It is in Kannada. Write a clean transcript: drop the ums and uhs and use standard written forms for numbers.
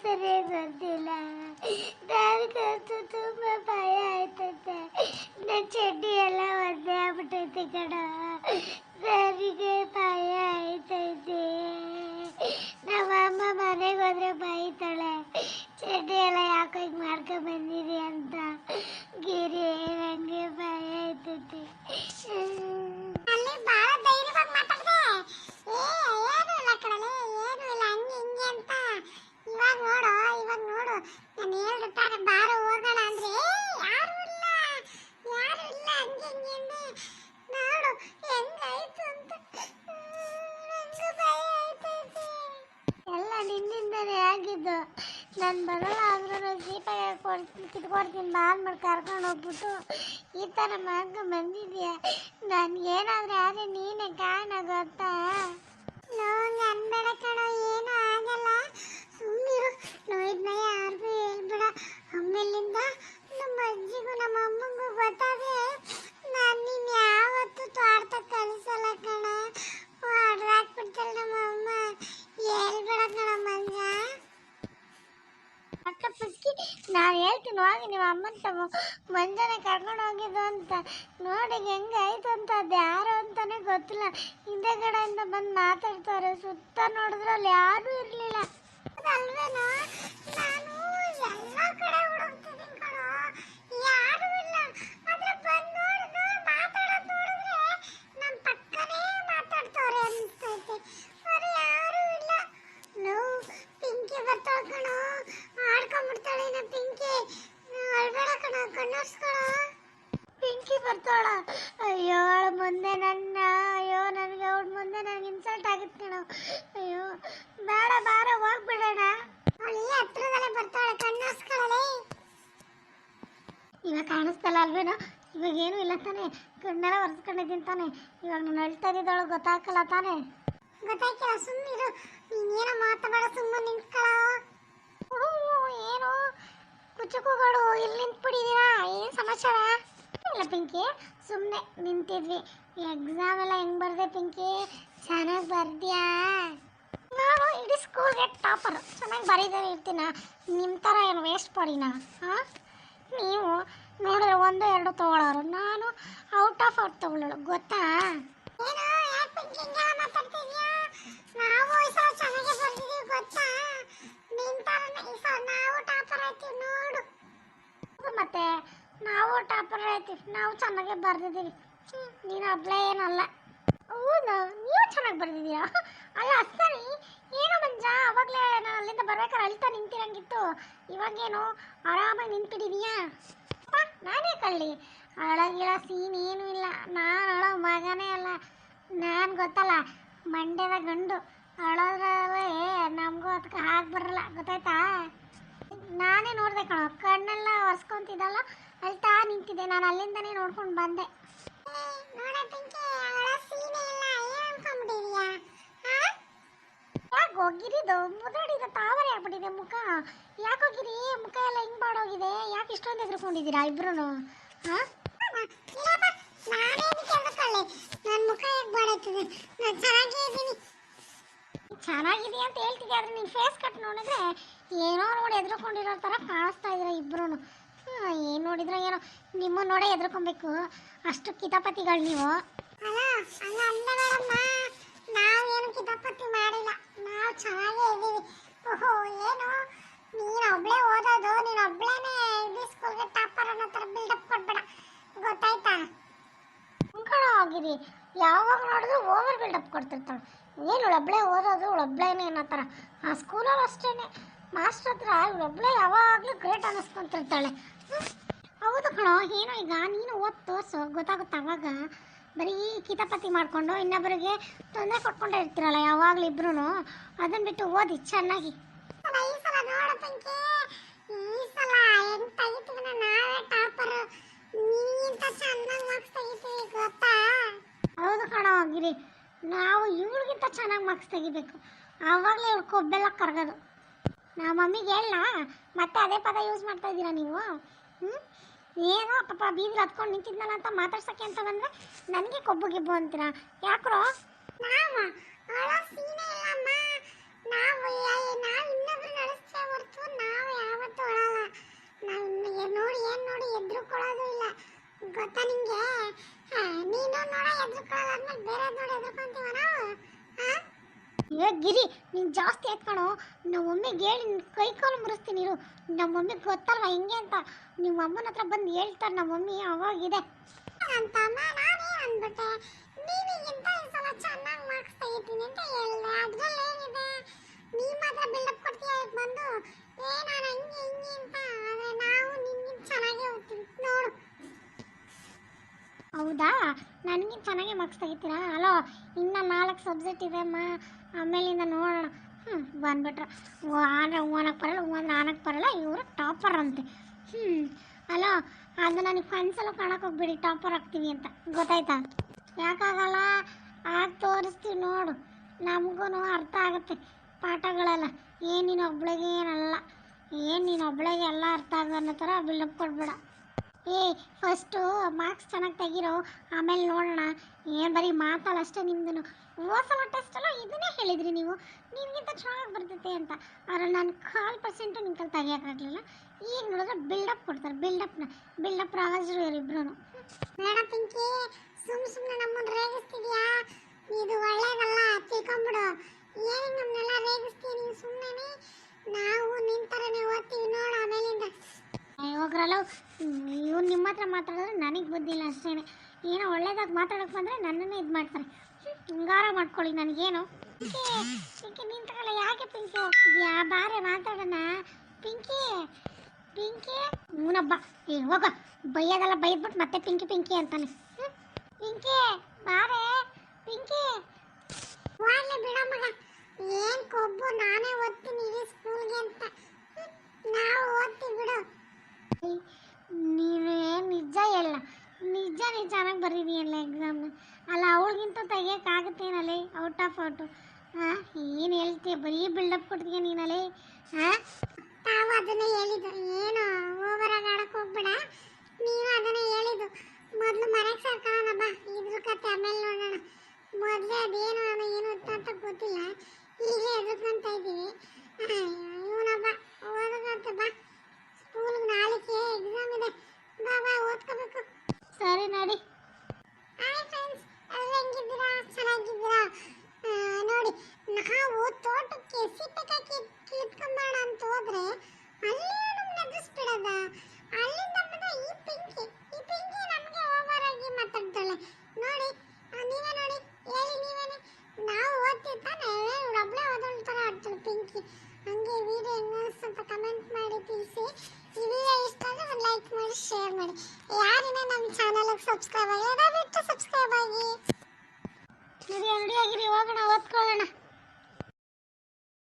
ಸರಿಯಾಗಿ ಗೊತ್ತಿಲ್ಲ. ನನಗಂತೂ ತುಂಬ ಭಯ ಆಯ್ತೈತೆ. ನನ್ನ ಚಡ್ಡಿ ಎಲ್ಲ ಒದ್ದೆ ಆಗ್ಬಿಟ್ಟೈತೆ ಕಣ. ನನಗೆ ಭಯ ಆಯ್ತೈತೆ. ನಮ್ಮಮ್ಮ ಮನೆಗೆ ಹೋದ್ರೆ ಬೈತಾಳೆ, ಚಡ್ಡಿ ಎಲ್ಲ ಯಾಕೋ ಹಿಂಗೆ ಮಾಡ್ಕೊಂಡು ಬಂದಿರಿ ಅಂತ. ಗಿರಿ ನನಗೆ ಭಯ ಆಯ್ತೈತೆ. ಅಲ್ಲಿ ಭಾಳ ಧೈರ್ಯವಾಗಿ ಮಾತಾಡಿದೆ. ಏನು ಇಲ್ಲ ಕಣಲೆ, ಏನು ಇಲ್ಲ, ಹಂಗೆ ಹಿಂಗೆ ಅಂತ. ಇವಾಗ ನೋಡು ನಾನು ಹೇಳ್ಬಿಟ್ಟಾರೆ ಬಾರೋ ಹೋಗೋಣ ಅಂದ್ರೆ ಯಾರು ಇಲ್ಲ ಹಂಗೆ ಹಿಂಗೆ ಅಂದೆ. ನೋಡು ಹೆಂಗಾಯ್ತು ಅಂತ. ನಂಗೂ ಭಯ ಆಯ್ತೈತೆ. ಎಲ್ಲ ನಿನ್ನಿಂದನೇ ಆಗಿದ್ದು. ನಾನು ಬರಲ್ಲ ಅಂದ್ರೂ ಜೀಪಾಗ ಕಿತ್ಕೊಡ್ತೀನಿ ಬಾಲ್ ಮಾಡಿ ಕರ್ಕೊಂಡು ಹೋಗ್ಬಿಟ್ಟು ಈ ಥರ ಮಾಡ್ಕೊಂಡು ಬಂದಿದ್ಯಾ. ನನಗೇನಾದ್ರೆ ಆದರೆ ನೀನೇ ಕಾರಣ ಗೊತ್ತಾ. ನೋವು ಅನ್ಬೇಡ ಕಣೋ, ಏನೂ ಆಗಲ್ಲ, ಸುಮ್ಮನಿರು. ನೋಯಿದ್ನ ಯಾರಿಗೂ ಹೇಳ್ಬೇಡ. ಆಮೇಲಿಂದ ನಮ್ಮ ಅಜ್ಜಿಗೂ ನಮ್ಮ ಅಮ್ಮಂಗೂ ಗೊತ್ತಾದ್ರೆ ನಾನು ನೀನು ಯಾವತ್ತೂ ತೋಟ ಕಳಿಸಲ್ಲ ಕಣ. ಹೊಡ್ದಾಕ್ಬಿಡ್ತಾಳೆ ನಮ್ಮ ಅಮ್ಮ. ಹೇಳ್ಬೇಡ ಕಣ ಮಂಜ. ಅಕ್ಕ ಪುಸ್ಕಿ, ನಾನು ಹೇಳ್ತೀನಿ ಹೋಗಿ ನಿಮ್ಮ ಅಮ್ಮನ ಮಂಜಾನೆ ಕರ್ಕೊಂಡು ಹೋಗಿದ್ದು ಅಂತ. ನೋಡಿ ಹೆಂಗಾಯ್ತು ಅಂತ. ಅದು ಯಾರು ಅಂತಾನೆ ಗೊತ್ತಿಲ್ಲ. ಹಿಂದೆ ಕಡೆಯಿಂದ ಬಂದು ಮಾತಾಡ್ತಾರೆ. ಸುತ್ತ ನೋಡಿದ್ರೆ ಅಲ್ಲಿ ಯಾರೂ ಇರಲಿಲ್ಲ. ಅಲ್ವೇನೋ, ನಾನು ಎಲ್ಲ ಕಡೆ ಹುಡುಕ್ತಿದ್ದೀನಿ ಕಣೋ, ಯಾರೂ ಇಲ್ಲ. ಆದ್ರೆ ಬಂದು ಮಾತಾಡೋದು ನೋಡಿದ್ರೆ ನಮ್ಮ ಪಕ್ಕನೇ ಮಾತಾಡ್ತವ್ರೆ ಅನಿಸ್ತೈತೆ. ಅವ್ರು ಯಾರೂ ಇಲ್ಲ. ನೋವು ಪಿಂಕಿ ಬರ್ತಾಳೆ ಕಣೋ, ಆಡ್ಕೊಂಡ್ಬಿಡ್ತಾಳೆ ನಾ ಪಿಂಕಿ. ಅಳ್ಬೇಡ ಕಣ, ಕಣ್ಣರ್ಸ್ಕೊಳ. ಪಿಂಕಿ ಬರ್ತಾಳ. ಅಯ್ಯೋ ಅವಳ ಮುಂದೆ ನನಗೆ ಅವಳ ಮುಂದೆ ನನಗೆ ಇನ್ಸಲ್ಟ್ ಆಗುತ್ತೆ ಕಣ. ಅಯ್ಯೋ ಬೇಡ ಬಾರ ಹೋಗ್ಬಿಡೋಣ. ಅವಳು ಈ ಹತ್ರದಲ್ಲೇ ಬರ್ತಾಳೆ, ಕಣ್ಣರ್ಸ್ಕೊಳ್ಳಲೆ. ಇವಾಗ ಕಾಣಿಸ್ತಲ್ಲ ಅಲ್ವೇನೋ. ಇವಾಗ ಏನೂ ಇಲ್ಲ ತಾನೆ, ಕಣ್ಣೆಲ್ಲ ಒರೆಸ್ಕೊಂಡಿದ್ದೀನಿ ತಾನೆ. ಇವಾಗ ನಾನು ಹೇಳ್ತಾ ಇದ್ದಿದ್ದವಳು ಗೊತ್ತಾಗಲ್ಲ ತಾನೆ. ಗೊತ್ತಾಯ್ಕಿಲ್ಲ, ಸುಮ್ಮನಿರು. ನೀನೇನೋ ಮಾತಾಡ, ಸುಮ್ಮನೆ ನಿಂತ್ಕೊಳ್ಳ. ಏನು ಕುಚುಕುಗಳು ಇಲ್ಲಿ ನಿಂತ್ಬಿಟ್ಟಿದ್ದೀರಾ? ಏನು ಸಮಾಚಾರ? ಇಲ್ಲ ಪಿಂಕಿ, ಸುಮ್ಮನೆ ನಿಂತಿದ್ವಿ. ಎಕ್ಸಾಮ್ ಎಲ್ಲ ಹೆಂಗೆ ಬರ್ದೆ ಪಿಂಕಿ? ಚೆನ್ನಾಗಿ ಬರ್ದ್ಯಾ? ನಾನು ಇಡೀ ಸ್ಕೂಲ್ಗೆ ಟಾಪರ್. ಚೆನ್ನಾಗಿ ಬರೀದೇ ಇರ್ತೀನ. ನಿಮ್ಮ ಥರ ಏನು ವೇಸ್ಟ್ ಪಡಿನ? ಹಾಂ, ನೀವು ನೋಡಿದ್ರೆ 1, 2 ತೊಗೊಳೋರು, ನಾನು ಔಟ್ ಆಫ್ ಔಟ್ ತೊಗೊಳ್ಳೋಳು, ಗೊತ್ತಾ? ನಾವು ಈ ಸಲ ಚೆನ್ನಾಗಿ ಬರ್ದಿದ್ದೀವಿ ಗೊತ್ತಾ? ನಿನ್ನ ಥರನೇ ಈ ಸಲ ನಾವು ಟಾಪರ್ ಆಯ್ತೀವಿ ನೋಡು. ಮತ್ತೆ ನಾವು ಟಾಪರ್ ಆಯ್ತೀವಿ, ನಾವು ಚೆನ್ನಾಗೇ ಬರ್ದಿದ್ದೀವಿ. ನೀನು ಒಬ್ಳೇ ಏನಲ್ಲ. ಹೌದಾ, ನೀವು ಚೆನ್ನಾಗಿ ಬರ್ದಿದ್ದೀರಾ? ಅಲ್ಲ ಸರಿ, ಏನೋ ಮಂಜ, ಅವಾಗಲೇ ನಾನು ಅಲ್ಲಿಂದ ಬರ್ಬೇಕಾದ್ರೆ ಅಳ್ತಾ ನಿಂತಿರಂಗಿತ್ತು. ಇವಾಗೇನು ಆರಾಮಾಗಿ ನಿಂತಿದ್ದೀಯಾ? ನಾನೇ ಕಳ್ಳಿ, ಅಳಗಿಳ ಸೀನ್ ಏನೂ ಇಲ್ಲ. ನಾನು ಅಳೋ ಮಗನೇ ಅಲ್ಲ. ನಾನು ಗೊತ್ತಲ್ಲ, ಮಂಡ್ಯದ ಗಂಡು. ಅಳೋದ್ರಲ್ಲೇ ನಮಗೂ ಅದಕ್ಕೆ ಹಾಗೆ ಬರಲ್ಲ, ಗೊತ್ತಾಯ್ತಾ? ನಾನೇ ನೋಡಿದೆ ಕಣೋ, ಕಣ್ಣೆಲ್ಲ ಒರೆಸ್ಕೊಂತಿದ್ದಲ್ಲ, ಅಳ್ತಾ ನಿಂತಿದ್ದೆ. ನಾನು ಅಲ್ಲಿಂದನೇ ನೋಡ್ಕೊಂಡು ಬಂದೆ. ಯಾಕೆ ಹೋಗಿರಿದು ಮುದಡಿದ ತಾವರೆ ಆಗ್ಬಿಟ್ಟಿದೆ ಮುಖ. ಯಾಕೆ ಹೋಗಿರಿ? ಮುಖ ಎಲ್ಲ ಹಿಂಗೆ ಮಾಡೋಗಿದೆ. ಯಾಕೆ ಇಷ್ಟೊಂದು ಎದುರ್ಕೊಂಡಿದ್ದೀರಾ ಇಬ್ರು? ಹಾಂ, ನನ್ನ ಮುಖ ಹೇಗೆ ಬಾಡಾಯ್ತದೆ? ನಾನು ಚೆನ್ನಾಗಿದ್ದೀನಿ. ಚೆನ್ನಾಗಿದೆಯಾ ಅಂತ ಹೇಳ್ತಿದ್ದೆ, ಆದರೆ ನಿನ್ನ ಫೇಸ್ ಕಟ್ ನೋಡಿದ್ರೆ ಏನೋ ನೋಡಿ ಎದುರ್ಕೊಂಡಿರೋ ಥರ ಕಾಣಿಸ್ತಾ ಇದ್ದೀರಾ ಇಬ್ರು. ಏನು ನೋಡಿದ್ರೆ ಏನೋ ನಿಮ್ಮನ್ನು ನೋಡೇ ಎದುರ್ಕೊಬೇಕು, ಅಷ್ಟು ಕಿತಾಪತಿಗಳು ನೀವು. ನಾವೇನು ಕಿತಾಪತಿ ಮಾಡಿಲ್ಲ, ನಾವು ಚೆನ್ನಾಗೇ ಇದ್ದೀವಿ. ಓಹೋ, ಏನು ನೀನು ಒಬ್ಳೇ ಓದೋದು, ನೀನು ಒಬ್ಳೇನೆ ಇಡೀ ಸ್ಕೂಲ್ಗೆ ಟಾಪರ್ ಅನ್ನೋ ಥರ ಬಿಲ್ಡಪ್ ಕೊಡ್ಬೇಡ, ಗೊತ್ತಾಯ್ತಾ? ಕಣ ಹೋಗಿರಿ, ಯಾವಾಗ ನೋಡಿದ್ರು ಓವರ್ ಬಿಲ್ಡಪ್ ಕೊಡ್ತಿರ್ತಾಳೆ. ಏನು ಒಬ್ಬಳೇ ಓದೋದು, ಒಬ್ಬಳೇನೆ ಅನ್ನೋ ಥರ. ಆ ಸ್ಕೂಲಲ್ಲಿ ಅಷ್ಟೇ, ಮಾಸ್ಟರ್ ಹತ್ರ ಒಬ್ಬಳೇ ಯಾವಾಗಲೂ ಗ್ರೇಟ್ ಅನ್ನಿಸ್ಕೊಂತಿರ್ತಾಳೆ. ಹೌದು ಕಣೋ, ಏನೋ ಈಗ ನೀನು ಓದ್ ತೋರಿಸು, ಗೊತ್ತಾಗುತ್ತೆ. ಅವಾಗ ಬರೀ ಕಿತಾಪತಿ ಮಾಡಿಕೊಂಡು ಇನ್ನೊಬ್ಬರಿಗೆ ತೊಂದರೆ ಕೊಟ್ಕೊಂಡೇ ಇರ್ತೀರಲ್ಲ ಯಾವಾಗಲೂ ಇಬ್ರು. ಅದನ್ನು ಬಿಟ್ಟು ಓದಿ ಚೆನ್ನಾಗಿ. ಈ ಸಲ ನೋಡು ಪಿಂಕಿ, ಈ ಸಲ ಹೆಂಗ್ ತೆಗಿತೀವಿ, ನಾವೇ ಟಾಪರ್. ನೀನಿಂತ ಚೆನ್ನಾಗಿ ಮಾರ್ಕ್ಸ್ ತೆಗಿತೀವಿ, ಗೊತ್ತಾ? ಹೌದು ಕಣೋ ಗಿರಿ, ನಾವು ಇವ್ರಿಗಿಂತ ಚೆನ್ನಾಗಿ ಮಾರ್ಕ್ಸ್ ತೆಗಿಬೇಕು. ಆವಾಗಲೇ ಇವ್ರು ಕೊಬ್ಬೆಲ್ಲ ಕರಗೋದು. ನಾವು ಮಮ್ಮಿಗೆ ಹೇಳ, ಮತ್ತೆ ಅದೇ ಪದ ಯೂಸ್ ಮಾಡ್ತಾ ಇದ್ದೀರಾ ನೀವು? ಏನೋ ಪಾಪ ಬೀದಿಗೆ ಹತ್ಕೊಂಡು ನಿಂತಿದ್ನಲ್ಲ ಅಂತ ಮಾತಾಡ್ಸಕ್ಕೆ ಅಂತ ಬಂದರೆ ನನಗೆ ಕೊಬ್ಬು ಗಿಬ್ಬು ಅಂತೀರಾ? ಯಾಕ್ರೋ? ನಾವು ಇನ್ನೊಬ್ರು ನಡೆಸ್ತೇ ಹೊರತು ಗೊತ್ತಾ ನಿಂಗೆ ನೀನು ನೋಡ ಎದ್ರುಕೊಳ್ಳೋದ್ಮೇಲೆ ಬೇರೆ ನೋಡಿ ಎದ್ರುಕೊಂತೀವ ನಾವು ಏ ಗಿರಿ ನೀನು ಜಾಸ್ತಿ ಎತ್ಕೊಳೋ ನಮ್ಮ ಮಮ್ಮಿಗೆ ಹೇಳಿ ಕೈ ಕಾಲು ಮುರಿಸ್ತೀನಿ ಇರು ನಮ್ಮ ಮಮ್ಮಿಗೆ ಗೊತ್ತಲ್ವ ಹಿಂಗೆ ಅಂತ ನಿಮ್ಮ ಅಮ್ಮನ ಹತ್ರ ಬಂದು ಹೇಳ್ತಾರೆ ನಮ್ಮ ಮಮ್ಮಿ ಅವಾಗಿದೆ ಅಂತಮ್ಮ ನಾನೇ ಅಂದ್ಬಿಟ್ಟೆ ನೀನಿಗಿಂತ ಈ ಸಲ ಚೆನ್ನಾಗಿ ಮಾರ್ಕ್ಸ್ ತೆಗಿತೀನಿ ಅಂತ ಹೇಳಿದೆ ಅದ್ರಲ್ಲಿ ಏನಿದೆ ನೀ ಮಾತ್ರ ಬಿಲ್ಡಪ್ ಕೊಡ್ತೀಯ ಬಂದು ಏ ನಾನು ಹಂಗೆ ಹಿಂಗೆ ಅಂತ ಆದರೆ ನಾವು ನಿನ್ಗಿಂತ ಚೆನ್ನಾಗೇ ಓದ್ತೀವಿ ನೋಡು ಹೌದಾ ನನಗೆ ಚೆನ್ನಾಗಿ ಮಾರ್ಕ್ಸ್ ತೆಗಿತೀರಾ ಅಲೋ ಇನ್ನು 4 ಸಬ್ಜೆಕ್ಟ್ ಇದೆ ಅಮ್ಮ ಆಮೇಲಿಂದ ನೋಡೋಣ ಬಂದ್ಬಿಟ್ರೆ ಓನಕ್ಕೆ ಬರಲ್ಲ ಓನ್ ಆನಕ್ಕೆ ಬರಲ್ಲ ಇವರು ಟಾಪರ್ ಅಂತೆ ಅಲೋ ಅದು ನನಗೆ ಫ್ರೆಂಡ್ಸೆಲ್ಲ ಕಾಣಕ್ಕೆ ಹೋಗ್ಬಿಡಿ ಟಾಪರ್ ಆಗ್ತೀವಿ ಅಂತ ಗೊತ್ತಾಯ್ತಾ ಯಾಕಾಗಲ್ಲ ಆಗ ತೋರಿಸ್ತೀವಿ ನೋಡು ನಮಗೂ ಅರ್ಥ ಆಗುತ್ತೆ ಪಾಠಗಳೆಲ್ಲ ಏನು ನೀನು ಒಬ್ಳಿಗೆ ಏನಲ್ಲ ಏನು ನೀನು ಒಬ್ಳಿಗೆ ಎಲ್ಲ ಅರ್ಥ ಆಗೋ ಅನ್ನೋ ಥರ ಬಿಲ್ಡಪ್ ಕೊಡ್ಬೇಡ ಏ ಫಸ್ಟು ಮಾರ್ಕ್ಸ್ ಚೆನ್ನಾಗಿ ತೆಗಿರೋ ಆಮೇಲೆ ನೋಡೋಣ ಏನು ಬರೀ ಮಾತಲ್ಲ ಅಷ್ಟೇ ನಿಮ್ದು ಹೋಸಲ ಟೆಸ್ಟಲ್ಲ ಇದನ್ನೇ ಹೇಳಿದ್ರಿ ನೀವು ನಿನಗಿಂತ ಚೆನ್ನಾಗಿ ಬರ್ತೈತೆ ಅಂತ ಆದರೆ ನಾನು 1% ನಿಮ್ಮ ಕೈಲಿ ತೆಗಿಯೋಕ್ಕಾಗಲಿಲ್ಲ ಈಗ ನೋಡಿದ್ರೆ ಬಿಲ್ಡಪ್ ಕೊಡ್ತಾರೆ ಬಿಲ್ಡಪ್ ರಾಜರು ಇಬ್ಬರು ಬೇಡ ಪಿಂಕಿ ಸುಮ್ಮನೆ ನಮ್ಮನ್ನು ರೇಗಿಸ್ತಿದ್ಯಾ ಇದು ಒಳ್ಳೇದಲ್ಲ ತಿಳ್ಕೊಂಬಿಡು ಏನು ನಮ್ಮನ್ನೆಲ್ಲ ರೇಗಿಸ್ತೀಯ ನೀವು ಸುಮ್ಮನೆ ನಾವು ನಿನ್ನ ಥರನೇ ಓದ್ತೀವಿ ನೋಡು ಆಮೇಲಿಂದ ಹೋಗ್ರಲ್ಲ ಇವ್ರು ನಿಮ್ಮ ಹತ್ರ ಮಾತಾಡಿದ್ರೆ ನನಗೆ ಬುದ್ಧಿಲ್ಲ ಅಷ್ಟೇ ಏನೋ ಒಳ್ಳೇದಾಗಿ ಮಾತಾಡೋಕೆ ಬಂದರೆ ನನ್ನನ್ನೇ ಇದು ಮಾಡ್ತಾರೆ ಹಿಂಗಾರ ಮಾಡ್ಕೊಳ್ಳಿ ನನಗೇನು ಪಿಂಕಿ ನಿನ್ನ ತಗೊಳ್ಳ ಯಾಕೆ ಪಿಂಕಿ ಹೋಗ್ತಿದ್ಯಾ ಬಾರೆ ಮಾತಾಡೋಣ ಪಿಂಕಿ ಹೂನಬ್ಬ ಏ ಹೋಗ ಬೈಯೋದೆಲ್ಲ ಬೈದ್ಬಿಟ್ಟು ಮತ್ತೆ ಪಿಂಕಿ ಅಂತಾನೆ ಪಿಂಕಿ ಬಾರೆ ಪಿಂಕಿ ವಾಡ್ಲೆ ಬಿಡ ಮಗ ಏನು ಕೊಬ್ಬು ನಾನೇ ಓದ್ತೀನಿ ಇಡೀ ಸ್ಕೂಲ್ಗೆ ಅಂತ ನಾವು ಓದ್ತೀವಿ ಬಿಡು ನೀನು ಏನು ನಿಜ ಹೇಳ ನಿಜ ನೀನು ಚೆನ್ನಾಗಿ ಬರೀದಿಯಲ್ಲ ಎಕ್ಸಾಮ್ನ ಅಲ್ಲ ಅವಳಿಗಿಂತ ತೆಗಿಯೋಕ್ಕಾಗುತ್ತೇನಲ್ಲಿ ಔಟ್ ಆಫ್ ಔಟು ಏನು ಹೇಳ್ತೀಯ ಬರೀ ಬಿಲ್ಡಪ್ ಕೊಡ್ತೀಯ ನೀನಲ್ಲಿ ತಾವು ಅದನ್ನೇ ಹೇಳಿದ್ದು ಏನು ಓವರಾಗಿ ಆಡಕ್ಕೆ ಹೋಗ್ಬೇಡ ನೀನು ಅದನ್ನೇ ಹೇಳಿದ್ದು ಮೊದಲು ಮನೆಗೆ ಸೇರ್ಕೊಳ್ಳೋಣ ಬಾ ಇದ್ರ ಕತೆ ಆಮೇಲೆ ನೋಡೋಣ ಮೊದಲೇ ಅದೇನು ಏನು ಅಂತ ಗೊತ್ತಿಲ್ಲ ಹೀಗೆ ಎದುರ್ಕೊಂತ ಇದ್ದೀವಿ ಇವನಬ್ಬ ಓದೋದಂತ ಬಾ ಸ್ಕೂಲ್ಗೆ ನಾಳೆಗೆ ಎಕ್ಸಾಮ್ ಇದೆ ಬಾ ಓದ್ಕೋಬೇಕು ಸರಿ ನಡಿ ಹಾಯ್ ಫ್ರೆಂಡ್ಸ್ ಎಲ್ಲ ಹೆಂಗಿದ್ದೀರಾ ಚೆನ್ನಾಗಿದ್ದೀರಾ ನೋಡಿ ನಾವು ತೋಟಕ್ಕೆ ಸಿಪ್ಪೆಕಾಕಿ ಕಿತ್ಕೊಂಬೋಣ ಅಂತ ಹೋದ್ರೆ ಅಲ್ಲಿ ನಮ್ಮನ್ನ ಎದುರಿಸ್ಬಿಡದ ಅಲ್ಲಿಂದ ಬಂದ ಈ ಪಿಂಕಿ ನಮಗೆ ಓವರ್ ಆಗಿ ಮಾತಾಡ್ತಾಳೆ ನೋಡಿ ನೀವೇ ನೋಡಿ ಹೇಳಿ ನೀವೇನೆ ನಾವು ಓದ್ತಿರ್ತಾನೆ ಒಬ್ಳೆ ಓದೋಳ್ ಥರ ಆಡ್ತಾಳೆ ಪಿಂಕಿ ಹಂಗೆ ವಿಡಿಯೋ ಹೆಂಗೆ ಸ್ವಲ್ಪ ಕಮೆಂಟ್ ಮಾಡಿ ತಿಳಿಸಿ ಈ ವಿಡಿಯೋ ಇಷ್ಟ ಆದರೆ ಒಂದು ಲೈಕ್ ಮಾಡಿ ಶೇರ್ ಮಾಡಿ ಯಾರಿನ ನಮ್ಮ ಚಾನಲ್ಗೆ ಸಬ್ಸ್ಕ್ರೈಬ್ ಆಗಿ ದಯವಿಟ್ಟು ಸಬ್ಸ್ಕ್ರೈಬ್ ಆಗಿ ರೆಡಿ ಆಗಿರಿ ಹೋಗೋಣ ಓದ್ಕೊಳ್ಳೋಣ